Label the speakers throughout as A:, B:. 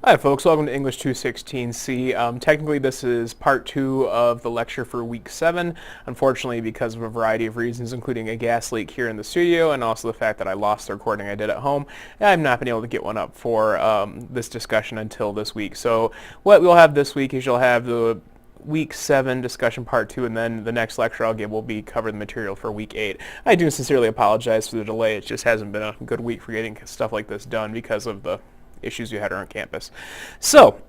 A: Hi folks, welcome to English 216C. Technically this is part 2 of the lecture for week 7. Unfortunately, because of a variety of reasons, including a gas leak here in the studio and also the fact that I lost the recording I did at home, I've not been able to get one up for this discussion until this week. So what we'll have this week is you'll have the week 7 discussion part 2, and then the next lecture I'll give will be cover the material for week 8. I do sincerely apologize for the delay. It just hasn't been a good week for getting stuff like this done because of the issues you had around campus. So,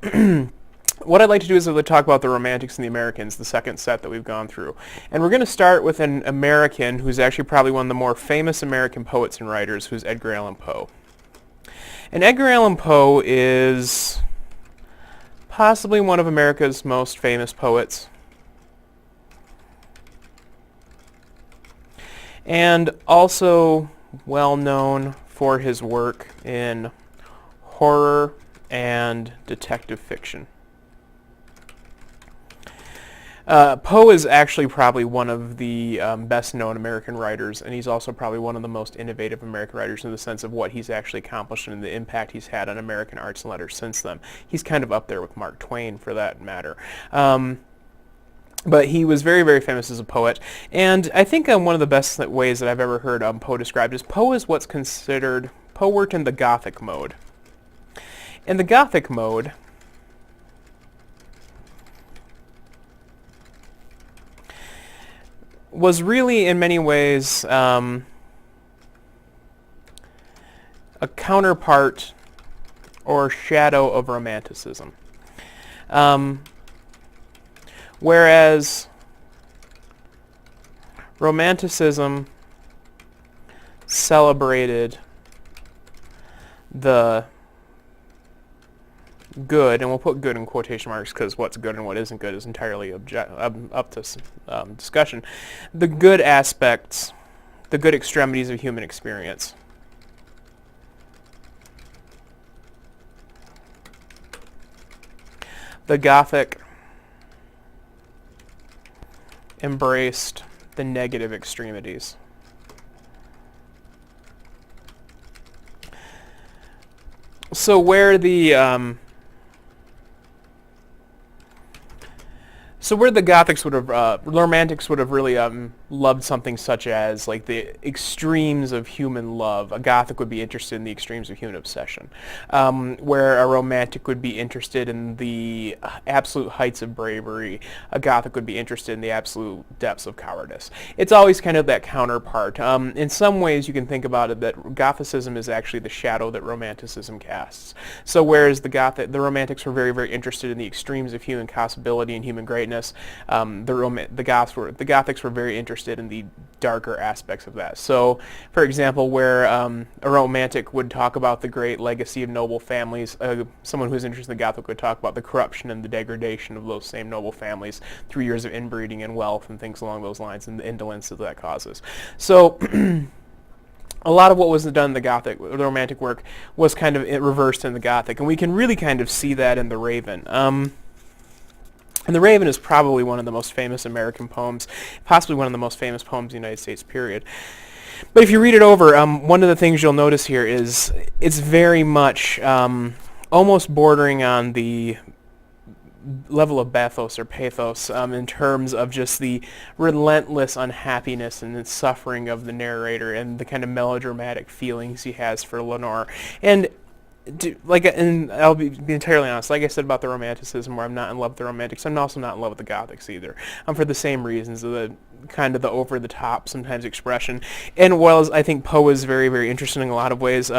A: what I'd like to do is I'd like to talk about the Romantics and the Americans, the second set that we've gone through. And we're going to start with an American who's actually probably one of the more famous American poets and writers, who's Edgar Allan Poe. And Edgar Allan Poe is possibly one of America's most famous poets. And also well known for his work in horror and detective fiction. Poe is actually probably one of the best known American writers, and he's also probably one of the most innovative American writers in the sense of what he's actually accomplished and the impact he's had on American arts and letters since then. He's kind of up there with Mark Twain for that matter. But he was very, very famous as a poet, and I think one of the best ways that I've ever heard Poe described is Poe is what's considered, Poe worked in the Gothic mode. In the Gothic mode, was really in many ways a counterpart or shadow of Romanticism. Whereas Romanticism celebrated the good, and we'll put good in quotation marks because what's good and what isn't good is entirely up to discussion. The good aspects, the good extremities of human experience. The Gothic embraced the negative extremities. So where the Gothics would have, Romantics would have really loved something such as like the extremes of human love. A Gothic would be interested in the extremes of human obsession, where a Romantic would be interested in the absolute heights of bravery. A Gothic would be interested in the absolute depths of cowardice. It's always kind of that counterpart. In some ways, you can think about it that Gothicism is actually the shadow that Romanticism casts. So whereas the Romantics were very, very interested in the extremes of human possibility and human greatness, the Gothics were very interested in the darker aspects of that. So, for example, where a Romantic would talk about the great legacy of noble families, someone who's interested in the Gothic would talk about the corruption and the degradation of those same noble families through years of inbreeding and wealth and things along those lines, and the indolence that that causes. So a lot of what was done in the Romantic work was kind of reversed in the Gothic, and we can really kind of see that in The Raven. And The Raven is probably one of the most famous American poems, possibly one of the most famous poems in the United States, period. But if you read it over, one of the things you'll notice here is it's very much almost bordering on the level of bathos or pathos in terms of just the relentless unhappiness and the suffering of the narrator and the kind of melodramatic feelings he has for Lenore. And and I'll be entirely honest, like I said about the Romanticism, where I'm not in love with the Romantics, I'm also not in love with the Gothics either. For the same reasons, the kind of the over-the-top sometimes expression. And while I think Poe is very, very interesting in a lot of ways,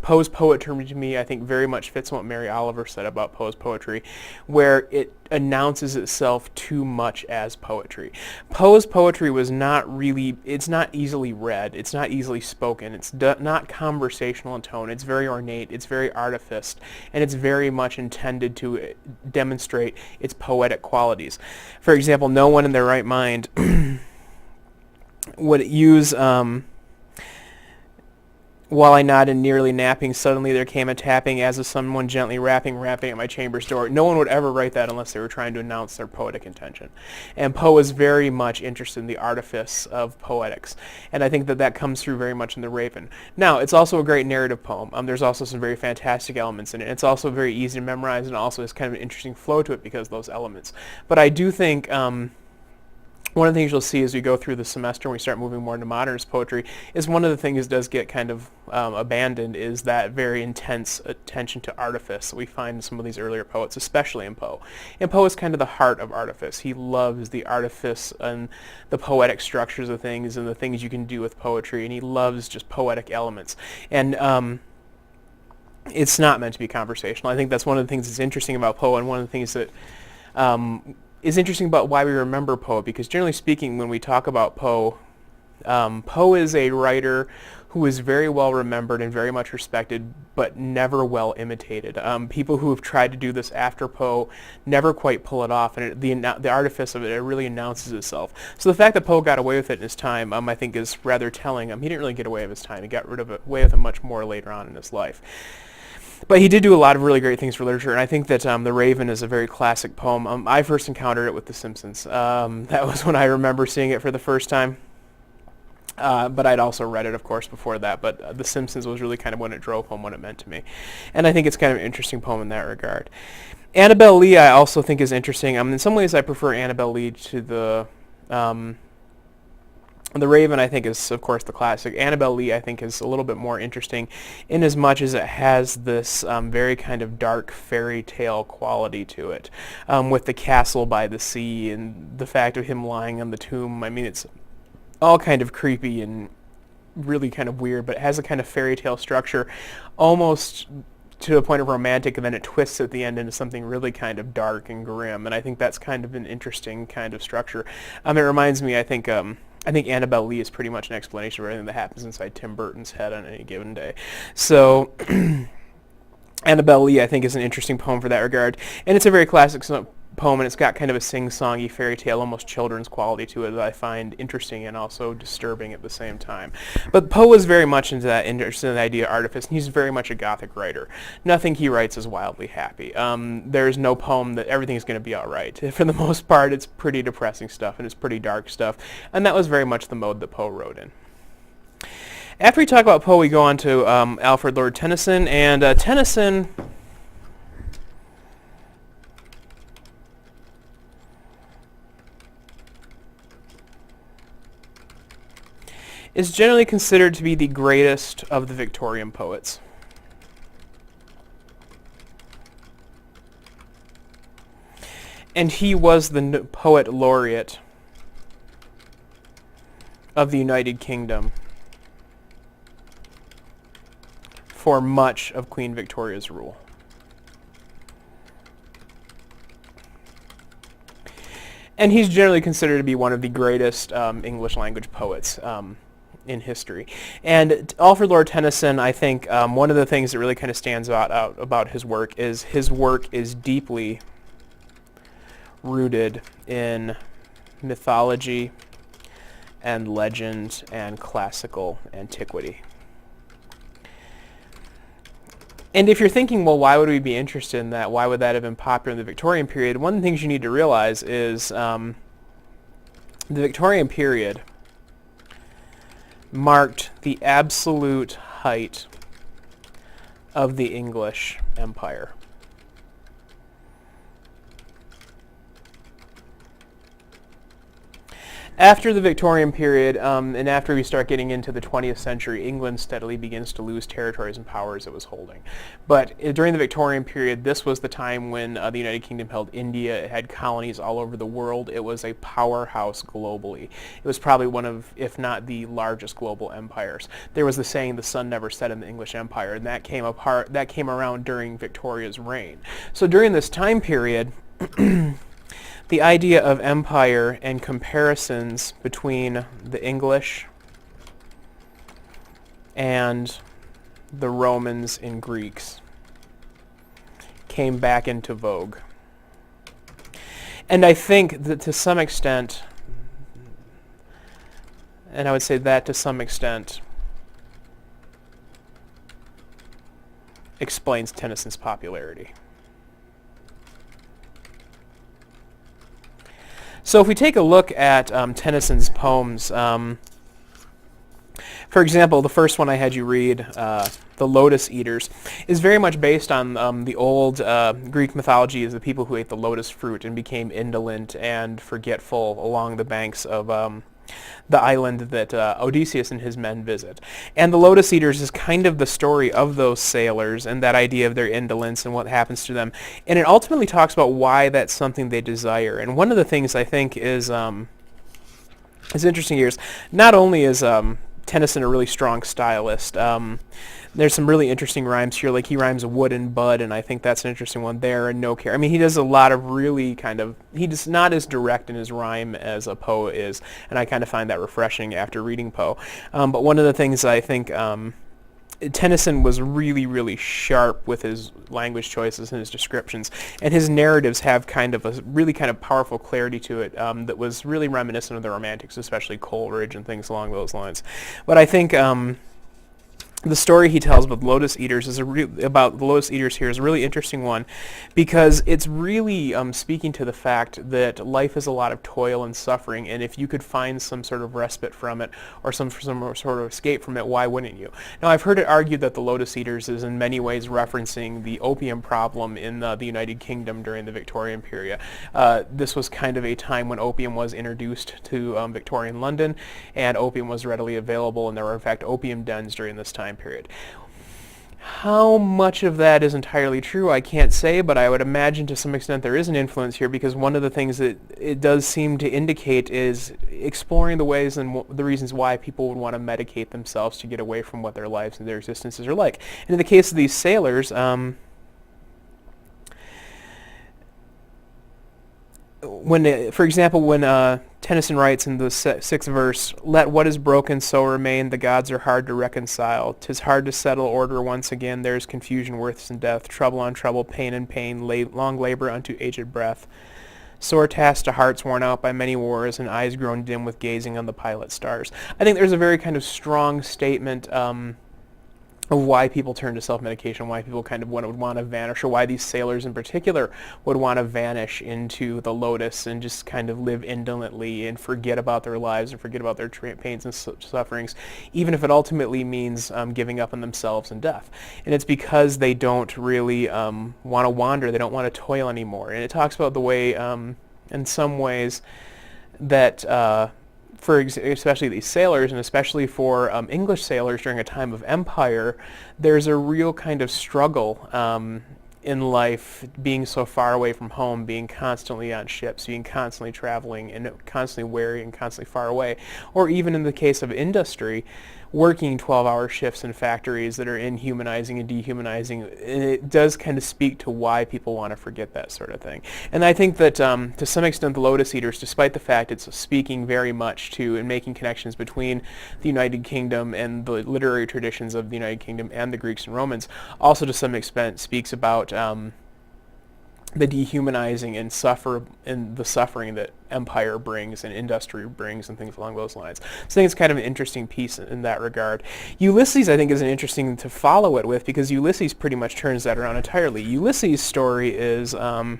A: Poe's poetry to me, I think, very much fits what Mary Oliver said about Poe's poetry, where it announces itself too much as poetry. Poe's poetry was it's not easily read, it's not easily spoken, it's not conversational in tone, it's very ornate, it's very artificed, and it's very much intended to demonstrate its poetic qualities. For example, no one in their right mind would use While I nodded, nearly napping, suddenly there came a tapping as of someone gently rapping at my chamber's door. No one would ever write that unless they were trying to announce their poetic intention. And Poe is very much interested in the artifice of poetics. And I think that that comes through very much in The Raven. Now, it's also a great narrative poem. There's also some very fantastic elements in it. It's also very easy to memorize and also has kind of an interesting flow to it because of those elements. But I do think... one of the things you'll see as we go through the semester and we start moving more into modernist poetry is one of the things that does get kind of abandoned is that very intense attention to artifice that we find in some of these earlier poets, especially in Poe. And Poe is kind of the heart of artifice. He loves the artifice and the poetic structures of things and the things you can do with poetry, and he loves just poetic elements. And it's not meant to be conversational. I think that's one of the things that's interesting about Poe, and one of the things that is interesting about why we remember Poe, because generally speaking, when we talk about Poe, Poe is a writer who is very well remembered and very much respected, but never well imitated. People who have tried to do this after Poe never quite pull it off, and the artifice of it really announces itself. So the fact that Poe got away with it in his time, I think, is rather telling. He didn't really get away with his time. He got away with it much more later on in his life. But he did do a lot of really great things for literature, and I think that The Raven is a very classic poem. I first encountered it with The Simpsons. That was when I remember seeing it for the first time. But I'd also read it, of course, before that. But The Simpsons was really kind of when it drove home what it meant to me. And I think it's kind of an interesting poem in that regard. Annabel Lee I also think is interesting. In some ways I prefer Annabel Lee to The Raven, I think, is, of course, the classic. Annabel Lee, I think, is a little bit more interesting in as much as it has this very kind of dark fairy tale quality to it, with the castle by the sea and the fact of him lying on the tomb. It's all kind of creepy and really kind of weird, but it has a kind of fairy tale structure, almost to a point of romantic, and then it twists at the end into something really kind of dark and grim, and I think that's kind of an interesting kind of structure. It reminds me, I think Annabel Lee is pretty much an explanation of everything that happens inside Tim Burton's head on any given day. So Annabel Lee, I think, is an interesting poem for that regard. And it's a very classic poem, and it's got kind of a sing-songy fairy tale, almost children's quality to it that I find interesting and also disturbing at the same time. But Poe is very much interested in the idea of artifice, and he's very much a Gothic writer. Nothing he writes is wildly happy. There's no poem that everything's going to be all right. For the most part, it's pretty depressing stuff, and it's pretty dark stuff, and that was very much the mode that Poe wrote in. After we talk about Poe, we go on to Alfred Lord Tennyson, and Tennyson is generally considered to be the greatest of the Victorian poets. And he was the poet laureate of the United Kingdom for much of Queen Victoria's rule. And he's generally considered to be one of the greatest English language poets in history. And Alfred Lord Tennyson, I think one of the things that really kind of stands out about his work is deeply rooted in mythology and legend and classical antiquity. And if you're thinking, well, why would we be interested in that? Why would that have been popular in the Victorian period? One of the things you need to realize is the Victorian period marked the absolute height of the English Empire. After the Victorian period, and after we start getting into the 20th century, England steadily begins to lose territories and powers it was holding. But during the Victorian period, this was the time when the United Kingdom held India. It had colonies all over the world. It was a powerhouse globally. It was probably one of, if not the largest global empires. There was the saying, "The sun never set in the English Empire," and that came around during Victoria's reign. So during this time period, the idea of empire and comparisons between the English and the Romans and Greeks came back into vogue. And I think that to some extent, and I would say that to some extent, explains Tennyson's popularity. So if we take a look at Tennyson's poems, for example, the first one I had you read, The Lotus Eaters, is very much based on the old Greek mythology as the people who ate the lotus fruit and became indolent and forgetful along the banks of the island that Odysseus and his men visit. And the Lotus Eaters is kind of the story of those sailors and that idea of their indolence and what happens to them. And it ultimately talks about why that's something they desire. And one of the things I think is interesting here is not only is Tennyson a really strong stylist. There's some really interesting rhymes here, like he rhymes wood and bud, and I think that's an interesting one there, and no care. I mean, he does a lot of really he's not as direct in his rhyme as a Poe is, and I kind of find that refreshing after reading Poe. But one of the things I think Tennyson was really, really sharp with his language choices and his descriptions, and his narratives have kind of a really kind of powerful clarity to it that was really reminiscent of the Romantics, especially Coleridge and things along those lines. But I think the story he tells about Lotus Eaters about the Lotus Eaters here is a really interesting one, because it's really speaking to the fact that life is a lot of toil and suffering, and if you could find some sort of respite from it or some sort of escape from it, why wouldn't you? Now, I've heard it argued that the Lotus Eaters is in many ways referencing the opium problem in the United Kingdom during the Victorian period. This was kind of a time when opium was introduced to Victorian London, and opium was readily available, and there were in fact opium dens during this time period. How much of that is entirely true, I can't say, but I would imagine to some extent there is an influence here, because one of the things that it does seem to indicate is exploring the ways and the reasons why people would want to medicate themselves to get away from what their lives and their existences are like. And in the case of these sailors, for example, when Tennyson writes in the sixth verse, "Let what is broken so remain, the gods are hard to reconcile. 'Tis hard to settle order once again, there's confusion worse than death, trouble on trouble, pain and pain, long labor unto aged breath. Sore task to hearts worn out by many wars, and eyes grown dim with gazing on the pilot stars." I think there's a very kind of strong statement of why people turn to self-medication, why people kind of would want to vanish, or why these sailors in particular would want to vanish into the lotus and just kind of live indolently and forget about their lives and forget about their pains and sufferings, even if it ultimately means giving up on themselves and death. And it's because they don't really want to wander, they don't want to toil anymore. And it talks about the way, in some ways, that especially these sailors, and especially for English sailors during a time of empire, there's a real kind of struggle in life, being so far away from home, being constantly on ships, being constantly traveling and constantly weary and constantly far away. Or even in the case of industry, working 12-hour shifts in factories that are inhumanizing and dehumanizing. And it does kind of speak to why people want to forget that sort of thing. And I think that to some extent the Lotus Eaters, despite the fact it's speaking very much to and making connections between the United Kingdom and the literary traditions of the United Kingdom and the Greeks and Romans, also to some extent speaks about the dehumanizing and the suffering that empire brings and industry brings and things along those lines. So I think it's kind of an interesting piece in that regard. Ulysses, I think, is an interesting to follow it with, because Ulysses pretty much turns that around entirely. Ulysses' story is the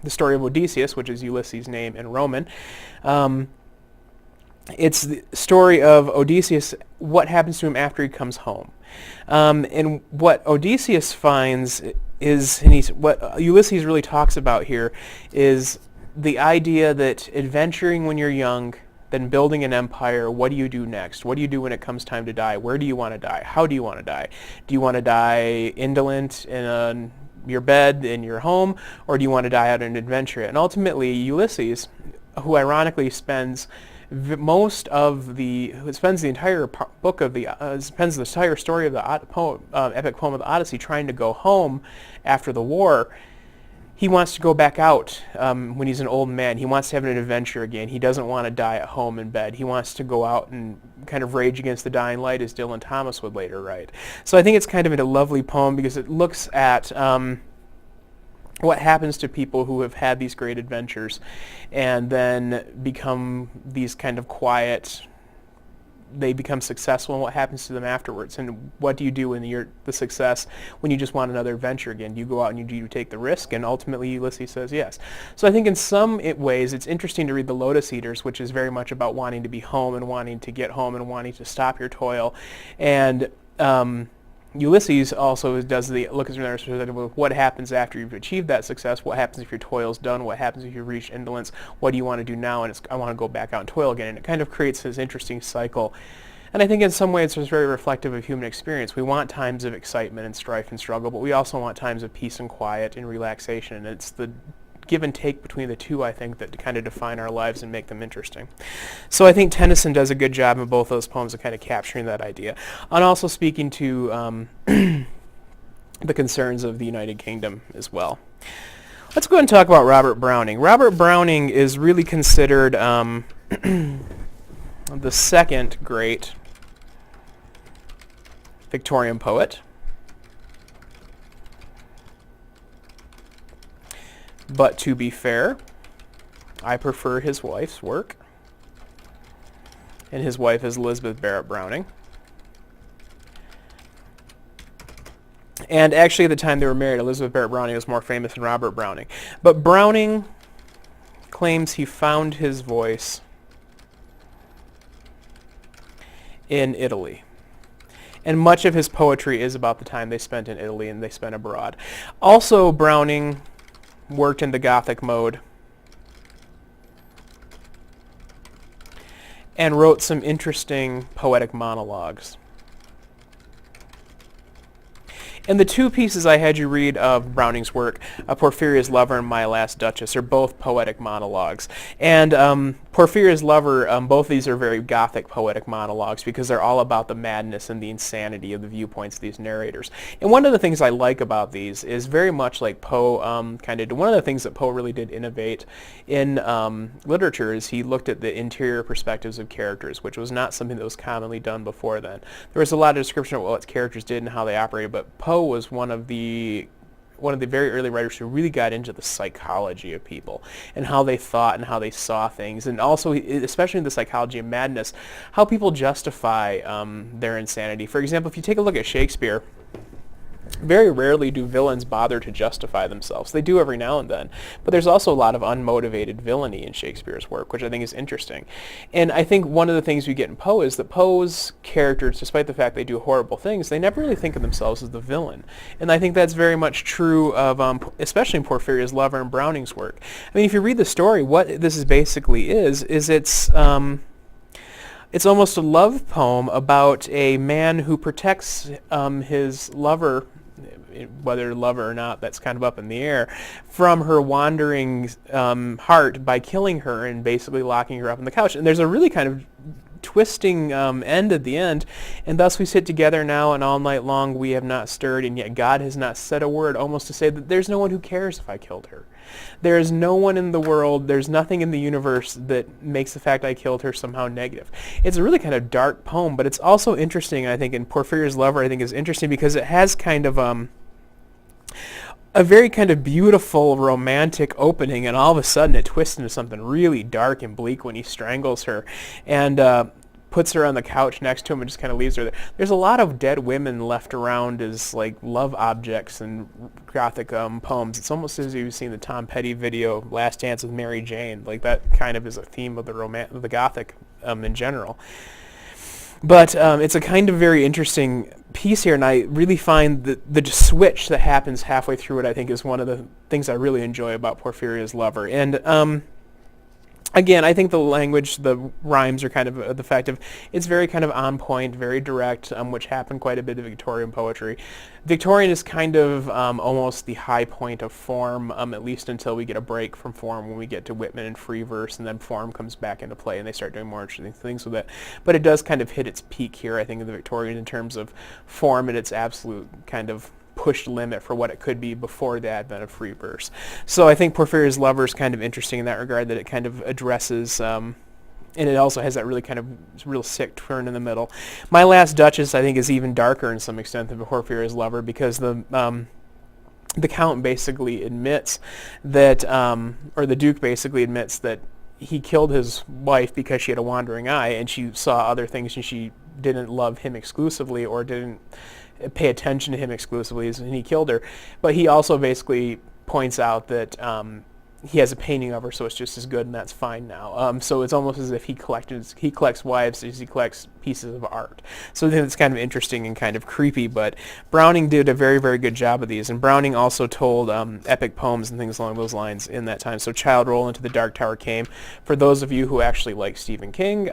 A: story of Odysseus, which is Ulysses' name in Roman. It's the story of Odysseus, what happens to him after he comes home. And what Odysseus finds is, what Ulysses really talks about here is the idea that adventuring when you're young, then building an empire, what do you do next? What do you do when it comes time to die? Where do you want to die? How do you want to die? Do you want to die indolent in your bed in your home, or do you want to die out in an adventure? And ultimately, Ulysses, who ironically spends the entire book of spends the entire story of the epic poem of the Odyssey trying to go home after the war. He wants to go back out when he's an old man. He wants to have an adventure again. He doesn't want to die at home in bed. He wants to go out and kind of rage against the dying light, as Dylan Thomas would later write. So I think it's kind of a lovely poem, because it looks at what happens to people who have had these great adventures and then become these kind of quiet, they become successful and what happens to them afterwards, and what do you do when you're the success, when you just want another adventure again? Do you go out and you take the risk? And ultimately Ulysses says yes. So I think in some ways it's interesting to read The Lotus Eaters, which is very much about wanting to be home and wanting to get home and wanting to stop your toil. And Ulysses also does the look at the perspective of what happens after you've achieved that success, what happens if your toil's done, what happens if you've reached indolence, what do you want to do now, and I want to go back out and toil again. And it kind of creates this interesting cycle. And I think in some ways it's very reflective of human experience. We want times of excitement and strife and struggle, but we also want times of peace and quiet and relaxation. And it's the give and take between the two, I think, that kind of define our lives and make them interesting. So I think Tennyson does a good job in both those poems of kind of capturing that idea. And also speaking to the concerns of the United Kingdom as well. Let's go ahead and talk about Robert Browning. Robert Browning is really considered the second great Victorian poet. But to be fair, I prefer his wife's work. And his wife is Elizabeth Barrett Browning. And actually at the time they were married, Elizabeth Barrett Browning was more famous than Robert Browning. But Browning claims he found his voice in Italy. And much of his poetry is about the time they spent in Italy and they spent abroad. Also, Browning worked in the Gothic mode and wrote some interesting poetic monologues. And the two pieces I had you read of Browning's work, Porphyria's Lover and My Last Duchess, are both poetic monologues. And Porphyria's Lover, both these are very Gothic poetic monologues because they're all about the madness and the insanity of the viewpoints of these narrators. And one of the things I like about these is very much like Poe kind of did. One of the things that Poe really did innovate in literature is he looked at the interior perspectives of characters, which was not something that was commonly done before then. There was a lot of description of what characters did and how they operated, but Poe was one of the very early writers who really got into the psychology of people and how they thought and how they saw things, and also, especially in the psychology of madness, how people justify their insanity. For example, if you take a look at Shakespeare, very rarely do villains bother to justify themselves. They do every now and then, but there's also a lot of unmotivated villainy in Shakespeare's work, which I think is interesting. And I think one of the things we get in Poe is that Poe's characters, despite the fact they do horrible things, they never really think of themselves as the villain. And I think that's very much true of, especially in Porphyria's Lover and Browning's work. I mean, if you read the story, what this is basically is it's almost a love poem about a man who protects his lover, whether lover or not, that's kind of up in the air, from her wandering heart by killing her and basically locking her up on the couch. And there's a really kind of twisting end at the end. And thus we sit together now, and all night long we have not stirred, and yet God has not said a word, almost to say that there's no one who cares if I killed her. There is no one in the world, there's nothing in the universe that makes the fact I killed her somehow negative. It's a really kind of dark poem, but it's also interesting, I think, in Porphyria's Lover, I think is interesting because it has kind of a very kind of beautiful romantic opening, and all of a sudden it twists into something really dark and bleak when he strangles her and puts her on the couch next to him and just kind of leaves her there. There's a lot of dead women left around as like love objects in Gothic poems. It's almost as if you've seen the Tom Petty video, Last Dance with Mary Jane. Like that kind of is a theme of the Gothic in general. But it's a kind of very interesting piece here, and I really find the switch that happens halfway through it, I think, is one of the things I really enjoy about Porphyria's Lover. And again, I think the language, the rhymes are kind of the fact of it's very kind of on point, very direct, which happened quite a bit of Victorian poetry. Victorian is kind of almost the high point of form, at least until we get a break from form when we get to Whitman and free verse, and then form comes back into play and they start doing more interesting things with it. But it does kind of hit its peak here, I think, in the Victorian in terms of form and its absolute kind of pushed limit for what it could be before the advent of free verse. So I think Porphyria's Lover is kind of interesting in that regard, that it kind of addresses, and it also has that really kind of real sick turn in the middle. My Last Duchess, I think, is even darker in some extent than Porphyria's Lover because the Count basically admits that, or the Duke basically admits that he killed his wife because she had a wandering eye and she saw other things and she didn't love him exclusively or didn't pay attention to him exclusively, and he killed her. But he also basically points out that he has a painting of her, so it's just as good, and that's fine now. So it's almost as if he collects wives as he collects pieces of art. So I think it's kind of interesting and kind of creepy, but Browning did a very, very good job of these, and Browning also told epic poems and things along those lines in that time. So Child Roll Into the Dark Tower came. For those of you who actually like Stephen King,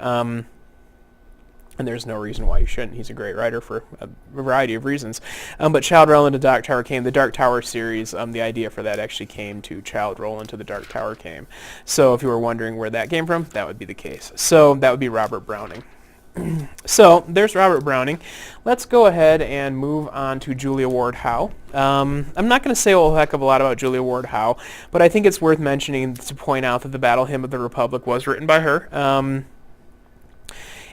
A: and there's no reason why you shouldn't. He's a great writer for a variety of reasons. But Child Roll Into the Dark Tower came. The Dark Tower series, the idea for that actually came to Child Roll Into the Dark Tower came. So if you were wondering where that came from, that would be the case. So that would be Robert Browning. So there's Robert Browning. Let's go ahead and move on to Julia Ward Howe. I'm not going to say a whole heck of a lot about Julia Ward Howe, but I think it's worth mentioning to point out that the Battle Hymn of the Republic was written by her.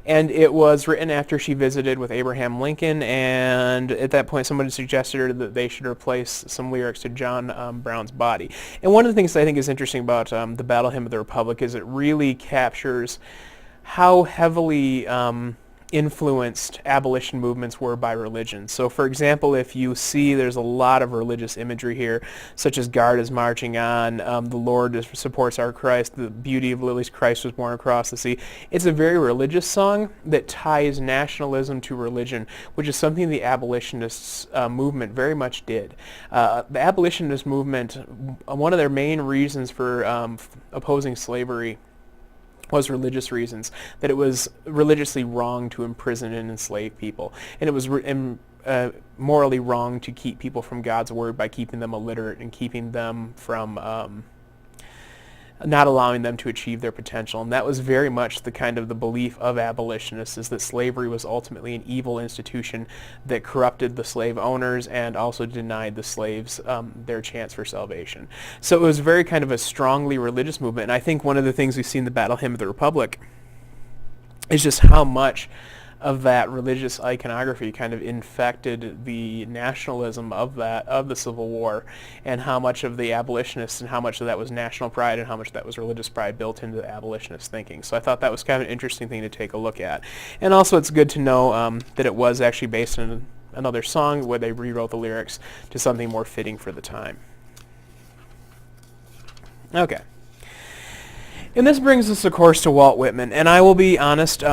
A: And it was written after she visited with Abraham Lincoln, and at that point somebody suggested her that they should replace some lyrics to John Brown's body. And one of the things I think is interesting about the Battle Hymn of the Republic is it really captures how heavily influenced abolition movements were by religion. So for example, if you see there's a lot of religious imagery here, such as God is marching on, the Lord supports our Christ, the beauty of lilies, Christ was born across the sea. It's a very religious song that ties nationalism to religion, which is something the abolitionists movement very much did. The abolitionist movement, one of their main reasons for opposing slavery was religious reasons, that it was religiously wrong to imprison and enslave people, and it was morally wrong to keep people from God's word by keeping them illiterate and keeping them from not allowing them to achieve their potential. And that was very much the kind of the belief of abolitionists, is that slavery was ultimately an evil institution that corrupted the slave owners and also denied the slaves their chance for salvation. So it was very kind of a strongly religious movement. And I think one of the things we see in the Battle Hymn of the Republic is just how much of that religious iconography kind of infected the nationalism of the Civil War, and how much of the abolitionists and how much of that was national pride and how much of that was religious pride built into the abolitionist thinking. So I thought that was kind of an interesting thing to take a look at. And also it's good to know that it was actually based on another song where they rewrote the lyrics to something more fitting for the time. Okay. And this brings us, of course, to Walt Whitman. And I will be honest,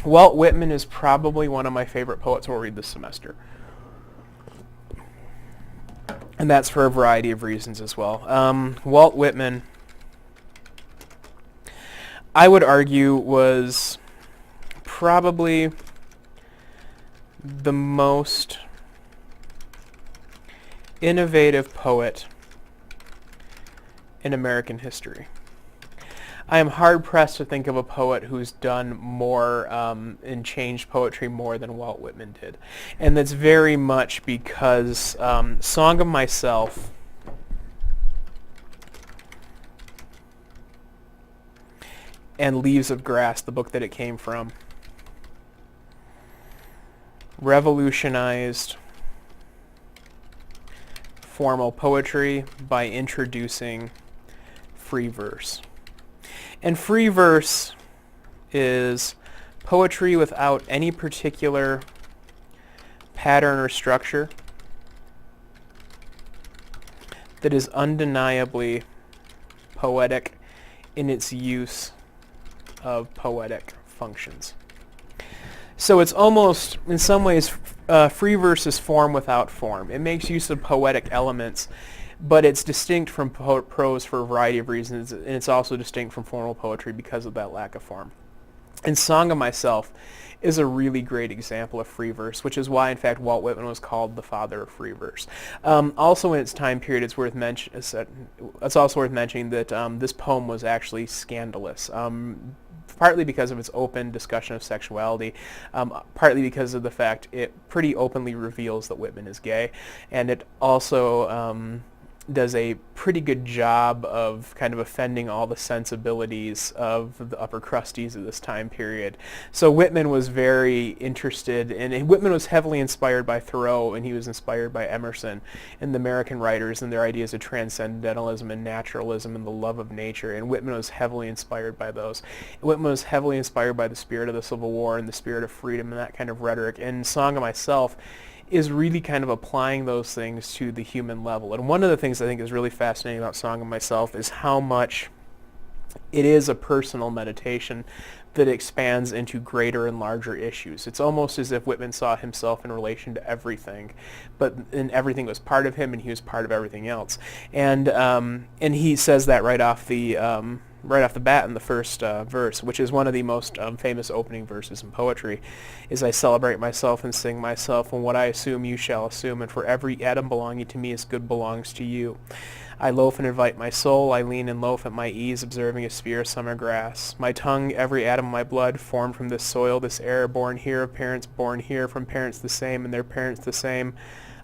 A: Walt Whitman is probably one of my favorite poets we'll read this semester. And that's for a variety of reasons as well. Walt Whitman, I would argue, was probably the most innovative poet in American history. I am hard-pressed to think of a poet who's done more and changed poetry more than Walt Whitman did. And that's very much because Song of Myself and Leaves of Grass, the book that it came from, revolutionized formal poetry by introducing free verse. And free verse is poetry without any particular pattern or structure that is undeniably poetic in its use of poetic functions. So it's almost, in some ways, free verse is form without form. It makes use of poetic elements, but it's distinct from prose for a variety of reasons, and it's also distinct from formal poetry because of that lack of form. And Song of Myself is a really great example of free verse, which is why, in fact, Walt Whitman was called the father of free verse. Also in its time period, it's also worth mentioning that this poem was actually scandalous. Partly because of its open discussion of sexuality, partly because of the fact it pretty openly reveals that Whitman is gay, and it also does a pretty good job of kind of offending all the sensibilities of the upper crusties of this time period. So Whitman was very interested in, and Whitman was heavily inspired by Thoreau, and he was inspired by Emerson and the American writers and their ideas of transcendentalism and naturalism and the love of nature, and Whitman was heavily inspired by those. Whitman was heavily inspired by the spirit of the Civil War and the spirit of freedom and that kind of rhetoric. And Song of Myself is really kind of applying those things to the human level. And one of the things I think is really fascinating about Song of Myself is how much it is a personal meditation that expands into greater and larger issues. It's almost as if Whitman saw himself in relation to everything, and everything was part of him, and he was part of everything else. And he says that right off the bat in the first verse, which is one of the most famous opening verses in poetry, is I celebrate myself and sing myself, and what I assume you shall assume, and for every atom belonging to me as good belongs to you. I loaf and invite my soul, I lean and loaf at my ease, observing a sphere of summer grass. My tongue, every atom of my blood, formed from this soil, this air, born here of parents born here, from parents the same and their parents the same.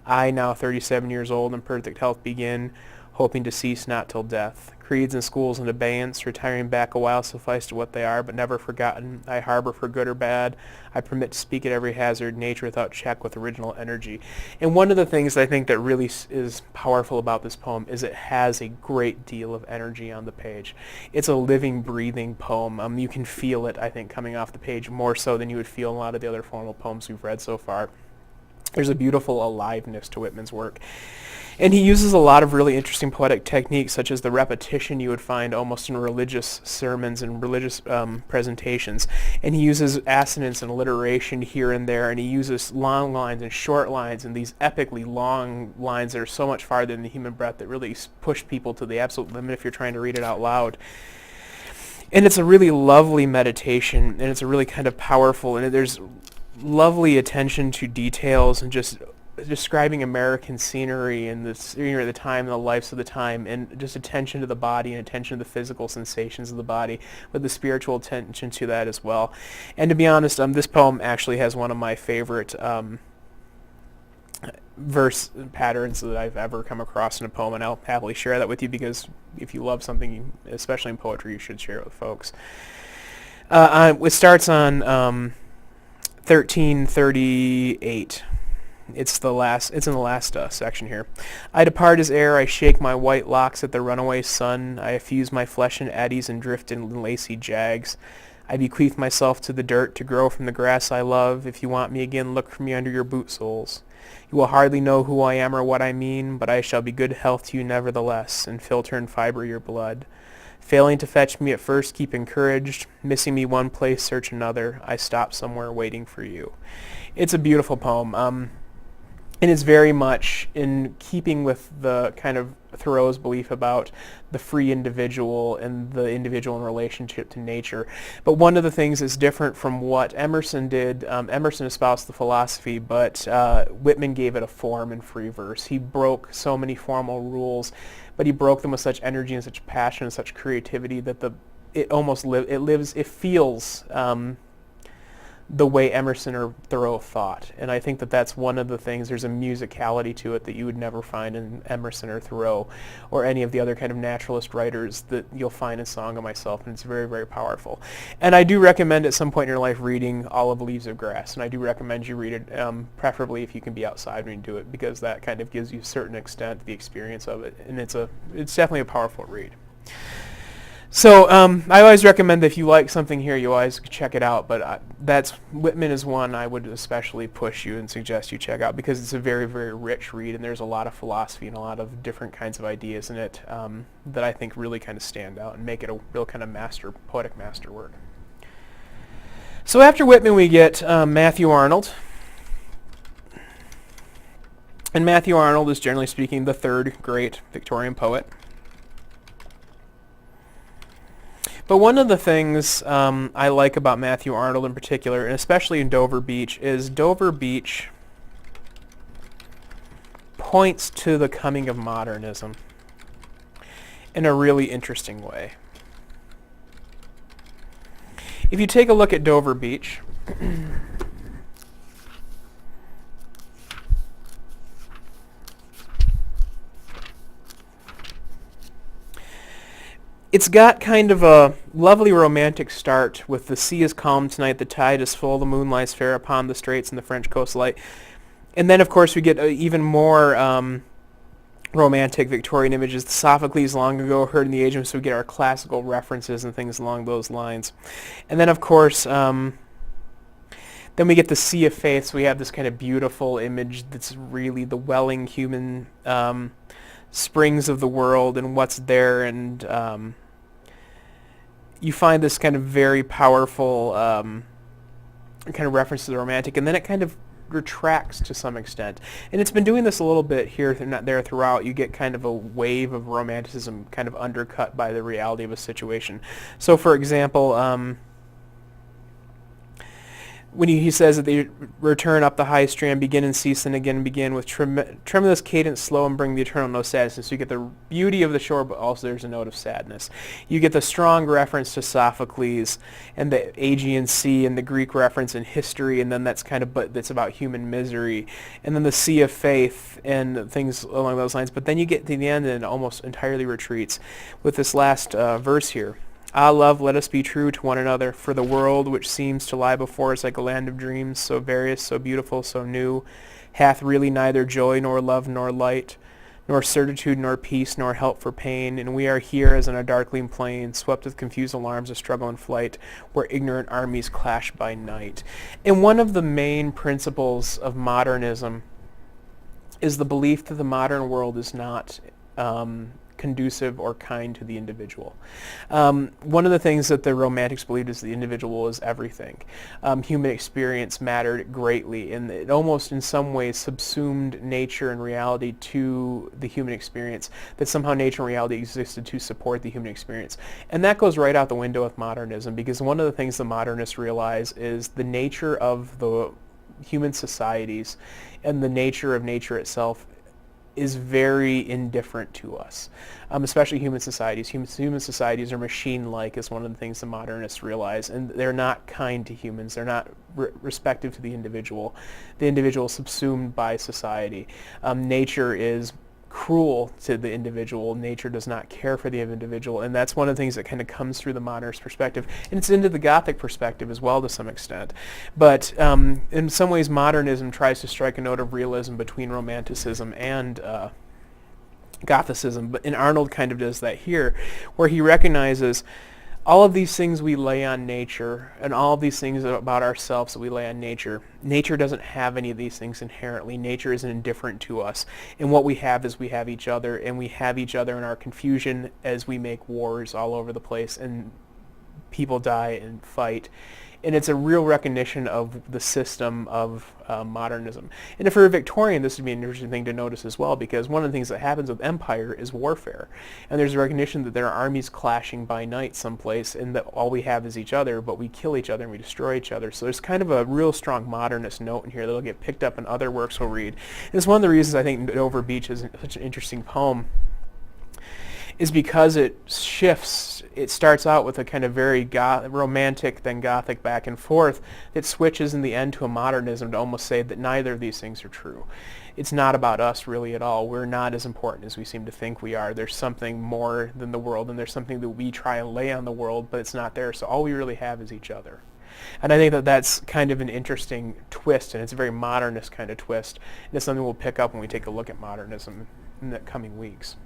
A: I, now 37 years old, in perfect health begin, hoping to cease not till death. Creeds and schools in abeyance, retiring back a while suffice to what they are, but never forgotten. I harbor for good or bad. I permit to speak at every hazard, nature without check with original energy. And one of the things I think that really is powerful about this poem is it has a great deal of energy on the page. It's a living, breathing poem. You can feel it, I think, coming off the page more so than you would feel in a lot of the other formal poems we've read so far. There's a beautiful aliveness to Whitman's work. And he uses a lot of really interesting poetic techniques, such as the repetition you would find almost in religious sermons and religious presentations. And he uses assonance and alliteration here and there, and he uses long lines and short lines and these epically long lines that are so much farther than the human breath that really push people to the absolute limit if you're trying to read it out loud. And it's a really lovely meditation, and it's a really kind of powerful, and there's lovely attention to details and just describing American scenery and the scenery of the time and the lives of the time, and just attention to the body and attention to the physical sensations of the body, with the spiritual attention to that as well. And to be honest, this poem actually has one of my favorite verse patterns that I've ever come across in a poem, and I'll happily share that with you, because if you love something, especially in poetry, you should share it with folks. It starts on 1338. It's in the last section here. I depart as air, I shake my white locks at the runaway sun, I effuse my flesh in eddies and drift in lacy jags. I bequeath myself to the dirt to grow from the grass I love. If you want me again, look for me under your boot soles. You will hardly know who I am or what I mean, but I shall be good health to you nevertheless, and filter and fiber your blood. Failing to fetch me at first, keep encouraged. Missing me one place, search another. I stop somewhere waiting for you. It's a beautiful poem. And it's very much in keeping with the kind of Thoreau's belief about the free individual and the individual in relationship to nature. But one of the things that's different from what Emerson did, Emerson espoused the philosophy, but Whitman gave it a form in free verse. He broke so many formal rules, but he broke them with such energy and such passion and such creativity that it feels the way Emerson or Thoreau thought. And I think that that's one of the things. There's a musicality to it that you would never find in Emerson or Thoreau or any of the other kind of naturalist writers that you'll find in Song of Myself, and it's very, very powerful. And I do recommend at some point in your life reading Olive Leaves of Grass, and I do recommend you read it, preferably if you can be outside when you do it, because that kind of gives you a certain extent the experience of it, and it's definitely a powerful read. So I always recommend that if you like something here, you always check it out. But Whitman is one I would especially push you and suggest you check out, because it's a very, very rich read, and there's a lot of philosophy and a lot of different kinds of ideas in it that I think really kind of stand out and make it a real kind of poetic masterwork. So after Whitman, we get Matthew Arnold. And Matthew Arnold is, generally speaking, the third great Victorian poet. But one of the things I like about Matthew Arnold in particular, and especially in Dover Beach, is Dover Beach points to the coming of modernism in a really interesting way. If you take a look at Dover Beach, It's got kind of a lovely romantic start with the sea is calm tonight, the tide is full, the moon lies fair upon the straits and the French coast light. And then, of course, we get even more romantic Victorian images. Sophocles long ago heard in the age, so we get our classical references and things along those lines. And then, of course, then we get the Sea of Faith, so we have this kind of beautiful image that's really the welling human springs of the world and what's there, and you find this kind of very powerful kind of reference to the romantic, and then it kind of retracts to some extent. And it's been doing this a little bit here and not there throughout. You get kind of a wave of romanticism kind of undercut by the reality of a situation. So for example, when he says that they return up the high strand, begin and cease and again begin with tremulous cadence, slow and bring the eternal no sadness. So you get the beauty of the shore, but also there's a note of sadness. You get the strong reference to Sophocles and the Aegean Sea and the Greek reference in history, and then that's kind of, but that's about human misery. And then the Sea of Faith and things along those lines. But then you get to the end and it almost entirely retreats with this last verse here. Ah, love, let us be true to one another, for the world which seems to lie before us like a land of dreams, so various, so beautiful, so new, hath really neither joy nor love nor light, nor certitude nor peace nor help for pain, and we are here as on a darkling plain, swept with confused alarms of struggle and flight, where ignorant armies clash by night. And one of the main principles of modernism is the belief that the modern world is not conducive or kind to the individual. One of the things that the Romantics believed is the individual is everything. Human experience mattered greatly, and it almost in some ways subsumed nature and reality to the human experience, that somehow nature and reality existed to support the human experience. And that goes right out the window with modernism, because one of the things the modernists realize is the nature of the human societies and the nature of nature itself is very indifferent to us, especially human societies. Human societies are machine-like, is one of the things the modernists realize, and they're not kind to humans. They're not respective to the individual. The individual is subsumed by society. Nature is cruel to the individual. Nature does not care for the individual, and that's one of the things that kind of comes through the modernist perspective, and it's into the Gothic perspective as well to some extent. But in some ways, modernism tries to strike a note of realism between Romanticism and Gothicism, and Arnold kind of does that here, where he recognizes all of these things we lay on nature, and all of these things about ourselves that we lay on nature. Nature doesn't have any of these things inherently. Nature is indifferent to us. And what we have is we have each other, and we have each other in our confusion as we make wars all over the place, and people die and fight. And it's a real recognition of the system of modernism. And if you're a Victorian, this would be an interesting thing to notice as well, because one of the things that happens with empire is warfare. And there's a recognition that there are armies clashing by night someplace, and that all we have is each other, but we kill each other and we destroy each other. So there's kind of a real strong modernist note in here that'll get picked up in other works we'll read. And it's one of the reasons I think Dover Beach is such an interesting poem, is because it shifts. It starts out with a kind of very romantic, then Gothic back and forth. It switches in the end to a modernism to almost say that neither of these things are true. It's not about us really at all. We're not as important as we seem to think we are. There's something more than the world, and there's something that we try and lay on the world, but it's not there. So all we really have is each other. And I think that that's kind of an interesting twist, and it's a very modernist kind of twist. And it's something we'll pick up when we take a look at modernism in the coming weeks.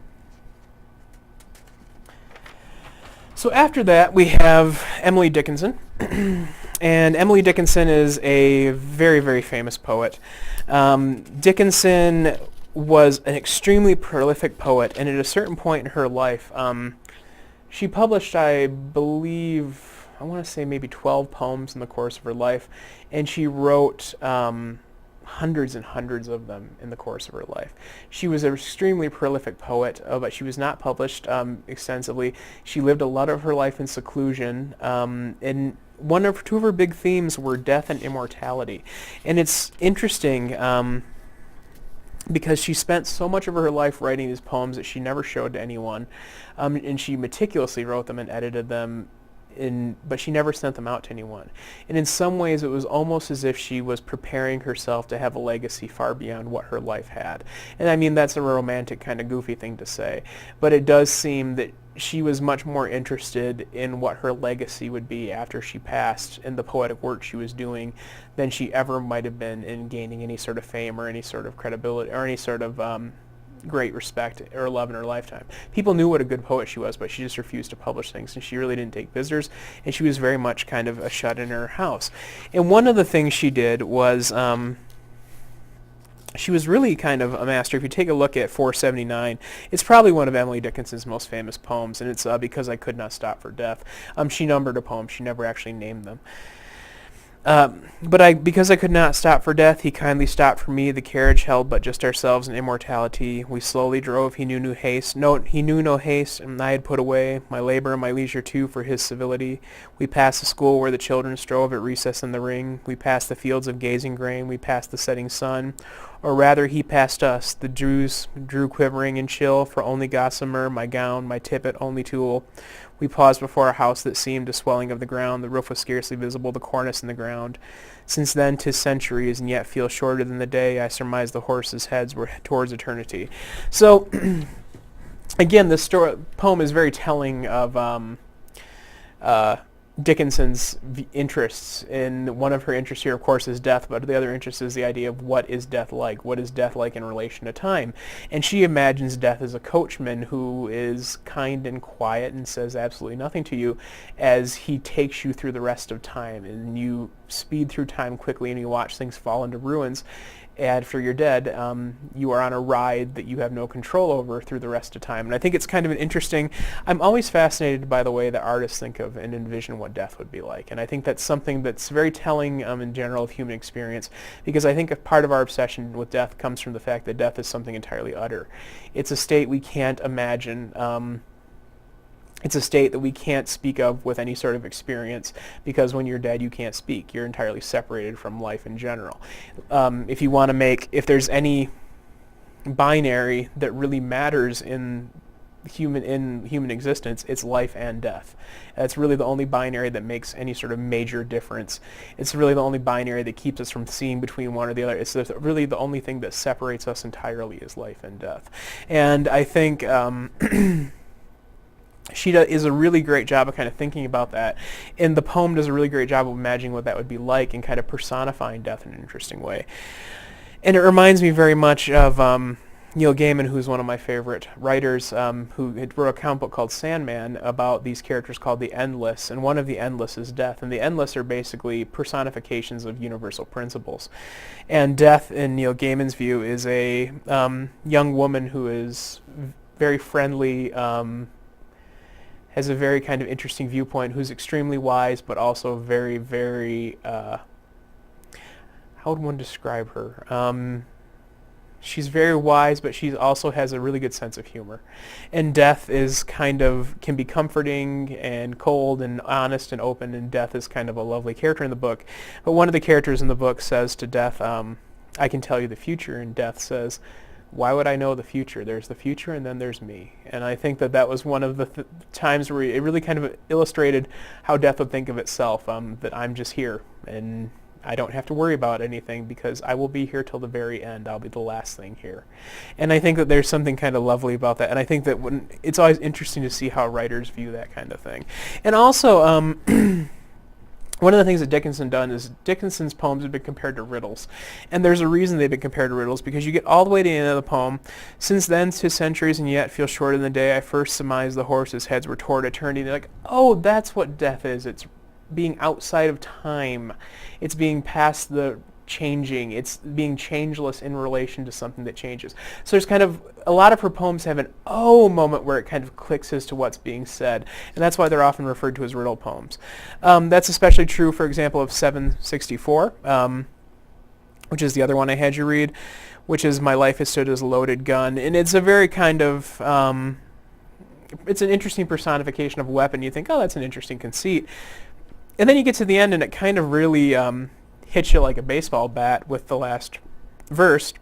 A: So after that, we have Emily Dickinson. And Emily Dickinson is a very, very famous poet. Dickinson was an extremely prolific poet, and at a certain point in her life, she published, I believe, I want to say maybe 12 poems in the course of her life, and she wrote hundreds and hundreds of them in the course of her life. She was an extremely prolific poet, but she was not published extensively. She lived a lot of her life in seclusion, and two of her big themes were death and immortality. And it's interesting because she spent so much of her life writing these poems that she never showed to anyone, and she meticulously wrote them and edited them, but she never sent them out to anyone. And in some ways, it was almost as if she was preparing herself to have a legacy far beyond what her life had. And I mean, that's a romantic kind of goofy thing to say, but it does seem that she was much more interested in what her legacy would be after she passed and the poetic work she was doing than she ever might have been in gaining any sort of fame or any sort of credibility or any sort of great respect or love in her lifetime. People knew what a good poet she was, but she just refused to publish things, and she really didn't take visitors, and she was very much kind of a shut in her house. And one of the things she did was she was really kind of a master. If you take a look at 479, it's probably one of Emily Dickinson's most famous poems, and it's Because I Could Not Stop for Death. She numbered a poem. She never actually named them. Because I could not stop for death, he kindly stopped for me. The carriage held but just ourselves and immortality. We slowly drove. He knew no haste. No, he knew no haste, and I had put away my labor and my leisure too for his civility. We passed the school where the children strove at recess in the ring. We passed the fields of gazing grain. We passed the setting sun. Or rather, he passed us. The dews drew quivering and chill, for only gossamer, my gown, my tippet, only tulle. We paused before a house that seemed a swelling of the ground. The roof was scarcely visible, the cornice in the ground. Since then 'tis centuries, and yet feel shorter than the day. I surmise the horses' heads were towards eternity. So, again, this poem is very telling of Dickinson's interests. And one of her interests here, of course, is death, but the other interest is the idea of what is death like? What is death like in relation to time? And she imagines death as a coachman who is kind and quiet and says absolutely nothing to you as he takes you through the rest of time. And you speed through time quickly and you watch things fall into ruins. After you're dead, you are on a ride that you have no control over through the rest of time. And I think it's kind of an interesting, I'm always fascinated by the way that artists think of and envision what death would be like. And I think that's something that's very telling in general of human experience, because I think a part of our obsession with death comes from the fact that death is something entirely utter. It's a state we can't imagine. It's a state that we can't speak of with any sort of experience, because when you're dead, you can't speak. You're entirely separated from life in general. If you want to if there's any binary that really matters in human existence, it's life and death. That's really the only binary that makes any sort of major difference. It's really the only binary that keeps us from seeing between one or the other. It's really the only thing that separates us entirely is life and death. And I think she is a really great job of kind of thinking about that. And the poem does a really great job of imagining what that would be like and kind of personifying death in an interesting way. And it reminds me very much of Neil Gaiman, who's one of my favorite writers, who wrote a comic book called Sandman about these characters called the Endless. And one of the Endless is death. And the Endless are basically personifications of universal principles. And death, in Neil Gaiman's view, is a young woman who is very friendly, has a very kind of interesting viewpoint, who's extremely wise, but also very, very, how would one describe her? She's very wise, but she also has a really good sense of humor. And death is can be comforting and cold and honest and open, and death is kind of a lovely character in the book. But one of the characters in the book says to death, I can tell you the future, and death says, why would I know the future? There's the future and then there's me. And I think that was one of the times where it really kind of illustrated how death would think of itself, that I'm just here and I don't have to worry about anything because I will be here till the very end. I'll be the last thing here. And I think that there's something kind of lovely about that. And I think that it's always interesting to see how writers view that kind of thing. And also, one of the things that Dickinson done is Dickinson's poems have been compared to riddles. And there's a reason they've been compared to riddles, because you get all the way to the end of the poem. Since then 'tis centuries and yet feel shorter than the day. I first surmised the horses' heads were toward eternity. And they're like, oh, that's what death is. It's being outside of time. It's being past the changing. It's being changeless in relation to something that changes. So there's kind of, a lot of her poems have an oh moment where it kind of clicks as to what's being said. And that's why they're often referred to as riddle poems. That's especially true, for example, of 764, which is the other one I had you read, which is My Life Has Stood as a Loaded Gun. And it's a very kind of, it's an interesting personification of a weapon. You think, oh, that's an interesting conceit. And then you get to the end and it kind of really hits you like a baseball bat with the last verse,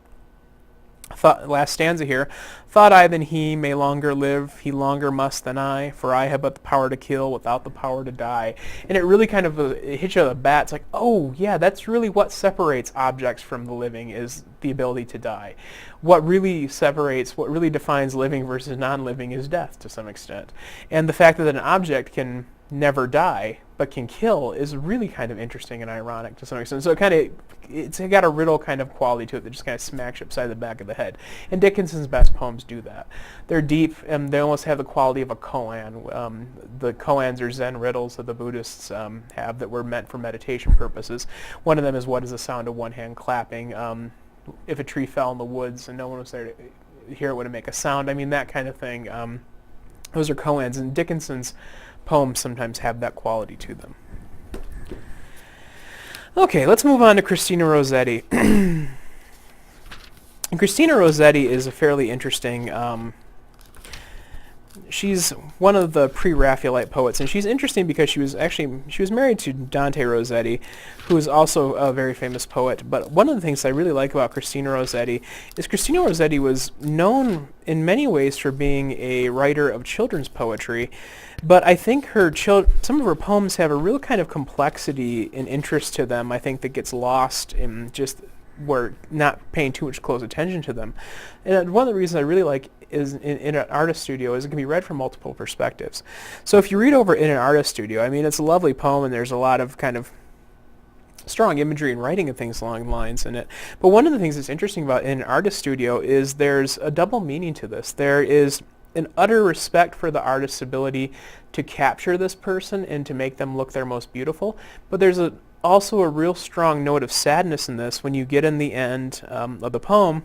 A: Last stanza here. Thought I than he may longer live, he longer must than I, for I have but the power to kill without the power to die. And it really kind of it hits you on the bat. It's like, oh yeah, that's really what separates objects from the living, is the ability to die. What really defines living versus non-living is death to some extent. And the fact that an object can never die but can kill is really kind of interesting and ironic to some extent. So it's got a riddle kind of quality to it that just kind of smacks you upside the back of the head. And Dickinson's best poems do that. They're deep and they almost have the quality of a koan. The koans are Zen riddles that the Buddhists have that were meant for meditation purposes. One of them is, what is the sound of one hand clapping? If a tree fell in the woods and no one was there to hear it, would it make a sound? I mean, that kind of thing. Those are koans, and Dickinson's poems sometimes have that quality to them. Okay, let's move on to Christina Rossetti. And Christina Rossetti is a fairly interesting, she's one of the pre-Raphaelite poets, and she's interesting because she was married to Dante Rossetti, who is also a very famous poet. But one of the things I really like about Christina Rossetti is Christina Rossetti was known in many ways for being a writer of children's poetry, but I think some of her poems have a real kind of complexity and interest to them, I think, that gets lost in just we're not paying too much close attention to them. And one of the reasons I really like is in an artist studio is it can be read from multiple perspectives. So if you read over In an Artist Studio, I mean, it's a lovely poem and there's a lot of kind of strong imagery and writing and things along the lines in it. But one of the things that's interesting about In an Artist Studio is there's a double meaning to this. There is an utter respect for the artist's ability to capture this person and to make them look their most beautiful, but there's also a real strong note of sadness in this when you get in the end of the poem.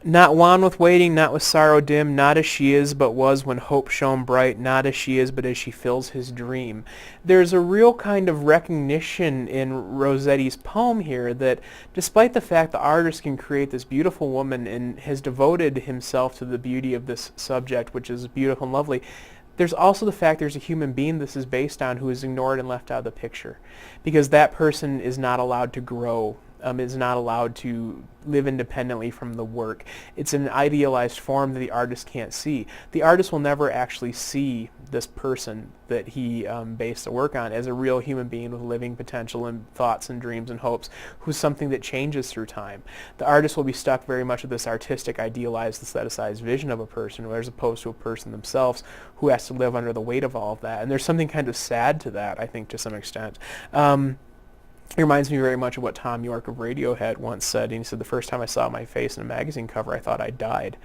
A: Not wan with waiting, not with sorrow dim, not as she is but was when hope shone bright, not as she is but as she fills his dream. There's a real kind of recognition in Rossetti's poem here that despite the fact the artist can create this beautiful woman and has devoted himself to the beauty of this subject, which is beautiful and lovely, there's also the fact there's a human being this is based on who is ignored and left out of the picture, because that person is not allowed to grow, is not allowed to live independently from the work. It's an idealized form that the artist can't see. The artist will never actually see this person that he based the work on as a real human being with living potential and thoughts and dreams and hopes, who's something that changes through time. The artist will be stuck very much with this artistic, idealized, aestheticized vision of a person, as opposed to a person themselves who has to live under the weight of all of that. And there's something kind of sad to that, I think, to some extent. It reminds me very much of what Tom York of Radiohead once said. And he said, the first time I saw my face in a magazine cover, I thought I died.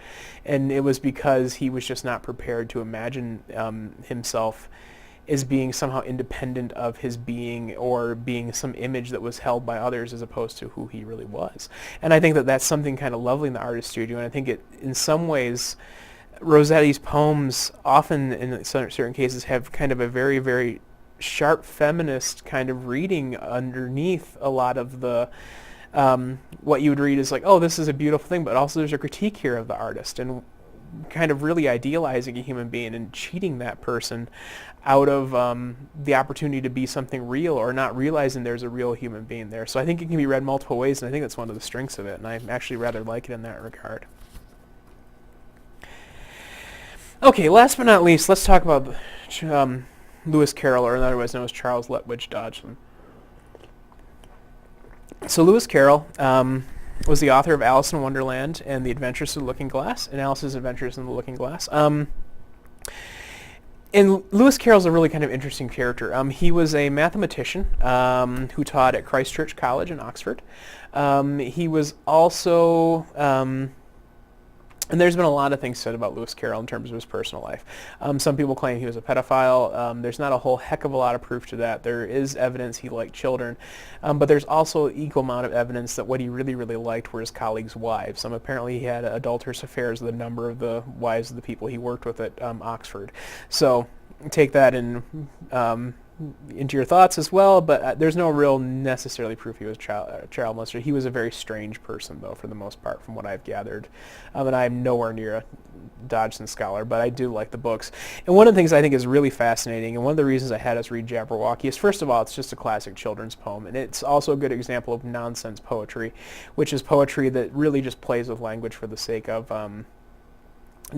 A: And it was because he was just not prepared to imagine himself as being somehow independent of his being or being some image that was held by others as opposed to who he really was. And I think that that's something kind of lovely in the artist studio. And I think it, in some ways, Rossetti's poems often, in certain cases, have kind of a very, very sharp feminist kind of reading underneath a lot of the what you would read is like, oh, this is a beautiful thing, but also there's a critique here of the artist and kind of really idealizing a human being and cheating that person out of the opportunity to be something real, or not realizing there's a real human being there. So I think it can be read multiple ways, and I think that's one of the strengths of it, and I actually rather like it in that regard. Okay, last but not least, let's talk about Lewis Carroll, or otherwise known as Charles Lutwidge Dodgson. So Lewis Carroll was the author of Alice in Wonderland and The Adventures of the Looking Glass, and Alice's Adventures in the Looking Glass. And Lewis Carroll's a really kind of interesting character. He was a mathematician who taught at Christ Church College in Oxford. He was also... and there's been a lot of things said about Lewis Carroll in terms of his personal life. Some people claim he was a pedophile. There's not a whole heck of a lot of proof to that. There is evidence he liked children, but there's also an equal amount of evidence that what he really, really liked were his colleagues' wives. Apparently he had adulterous affairs with a number of the wives of the people he worked with at Oxford. So take that in into your thoughts as well, but there's no real necessarily proof he was a child molester. He was a very strange person, though, for the most part, from what I've gathered. And I'm nowhere near a Dodgson scholar, but I do like the books. And one of the things I think is really fascinating, and one of the reasons I had us read Jabberwocky, is first of all, it's just a classic children's poem, and it's also a good example of nonsense poetry, which is poetry that really just plays with language for the sake of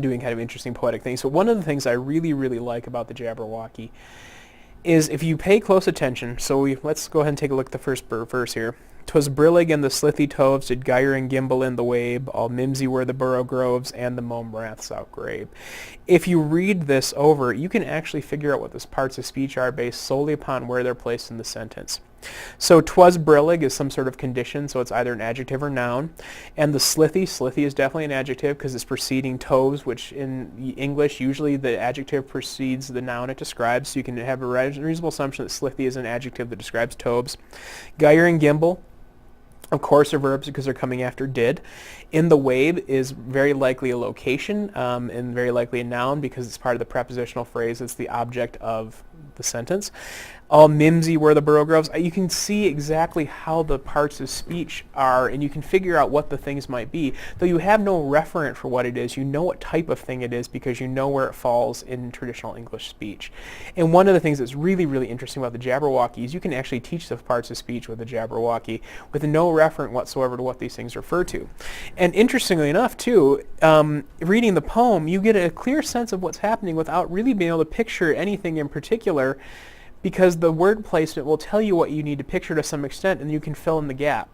A: doing kind of interesting poetic things. So one of the things I really, really like about the Jabberwocky is if you pay close attention, let's go ahead and take a look at the first verse here. "'Twas brillig and the slithy toves did gyre and gimble in the wabe, all mimsy were the burrow groves and the mome raths outgrabe." If you read this over, you can actually figure out what the parts of speech are based solely upon where they're placed in the sentence. So "'twas brillig" is some sort of condition, so it's either an adjective or noun. And the slithy is definitely an adjective because it's preceding toves, which in English usually the adjective precedes the noun it describes. So you can have a reasonable assumption that slithy is an adjective that describes toves. Gyre and gimble, of course, are verbs because they're coming after did. In the wabe is very likely a location and very likely a noun because it's part of the prepositional phrase. It's the object of the sentence. All mimsy were the burrow groves. You can see exactly how the parts of speech are, and you can figure out what the things might be. Though you have no referent for what it is, you know what type of thing it is because you know where it falls in traditional English speech. And one of the things that's really, really interesting about the Jabberwocky is you can actually teach the parts of speech with the Jabberwocky with no referent whatsoever to what these things refer to. And interestingly enough, too, reading the poem, you get a clear sense of what's happening without really being able to picture anything in particular, because the word placement will tell you what you need to picture to some extent, and you can fill in the gap.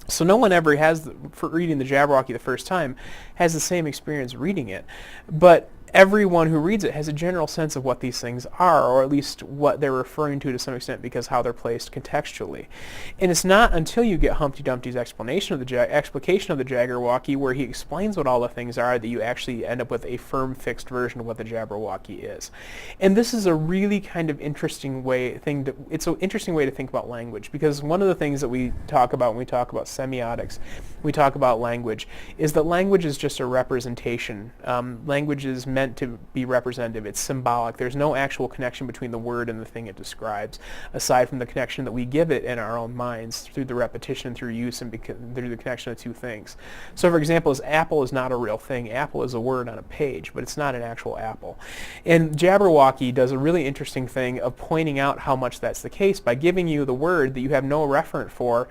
A: So no one ever has, for reading the Jabberwocky the first time, has the same experience reading it. But everyone who reads it has a general sense of what these things are, or at least what they're referring to some extent because how they're placed contextually. And it's not until you get Humpty Dumpty's explication of the Jabberwocky, where he explains what all the things are, that you actually end up with a firm, fixed version of what the Jabberwocky is. And this is a really kind of interesting it's an interesting way to think about language, because one of the things that we talk about when we talk about semiotics, we talk about language, is that language is just a representation. Language is meant to be representative. It's symbolic. There's no actual connection between the word and the thing it describes, aside from the connection that we give it in our own minds through the repetition, through use, and through the connection of two things. So, for example, apple is not a real thing. Apple is a word on a page, but it's not an actual apple. And Jabberwocky does a really interesting thing of pointing out how much that's the case by giving you the word that you have no referent for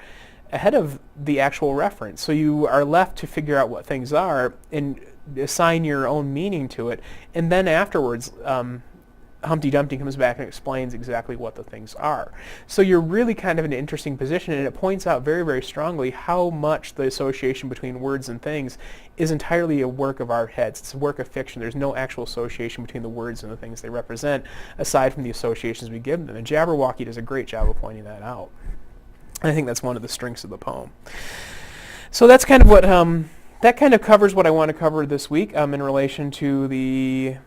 A: ahead of the actual reference. So you are left to figure out what things are and assign your own meaning to it, and then afterwards Humpty Dumpty comes back and explains exactly what the things are. So you're really kind of in an interesting position, and it points out very, very strongly how much the association between words and things is entirely a work of our heads. It's a work of fiction. There's no actual association between the words and the things they represent, aside from the associations we give them. And Jabberwocky does a great job of pointing that out. And I think that's one of the strengths of the poem. So that's kind of what that kind of covers what I want to cover this week in relation to the,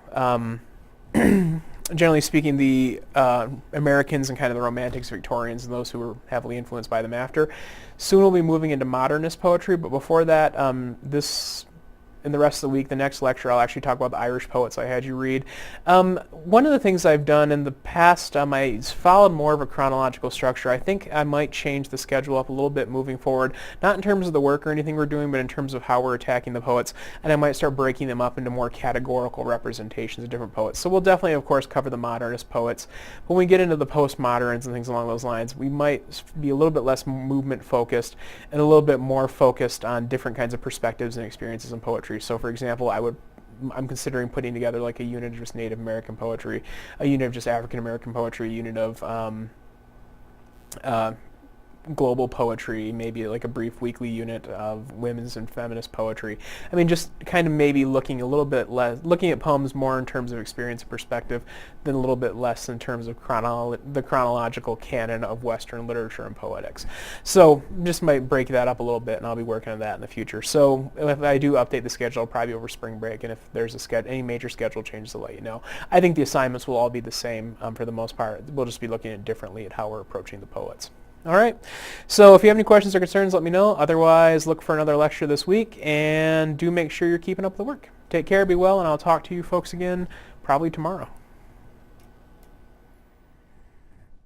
A: generally speaking, the Americans and kind of the Romantics, Victorians, and those who were heavily influenced by them after. Soon we'll be moving into modernist poetry, but before that, in the rest of the week, the next lecture, I'll actually talk about the Irish poets I had you read. One of the things I've done in the past, I followed more of a chronological structure. I think I might change the schedule up a little bit moving forward, not in terms of the work or anything we're doing, but in terms of how we're attacking the poets, and I might start breaking them up into more categorical representations of different poets. So we'll definitely, of course, cover the modernist poets. When we get into the postmoderns and things along those lines, we might be a little bit less movement-focused and a little bit more focused on different kinds of perspectives and experiences in poetry. So, for example, I'm considering putting together like a unit of just Native American poetry, a unit of just African American poetry, a unit of global poetry, maybe like a brief weekly unit of women's and feminist poetry. I mean, just kind of maybe looking a little bit less, looking at poems more in terms of experience and perspective than a little bit less in terms of the chronological canon of Western literature and poetics. So just might break that up a little bit, and I'll be working on that in the future. So if I do update the schedule, probably over spring break, and if there's any major schedule changes, I'll let you know. I think the assignments will all be the same for the most part. We'll just be looking at differently at how we're approaching the poets. All right, so if you have any questions or concerns, let me know. Otherwise, look for another lecture this week, and do make sure you're keeping up the work. Take care, be well, and I'll talk to you folks again probably tomorrow.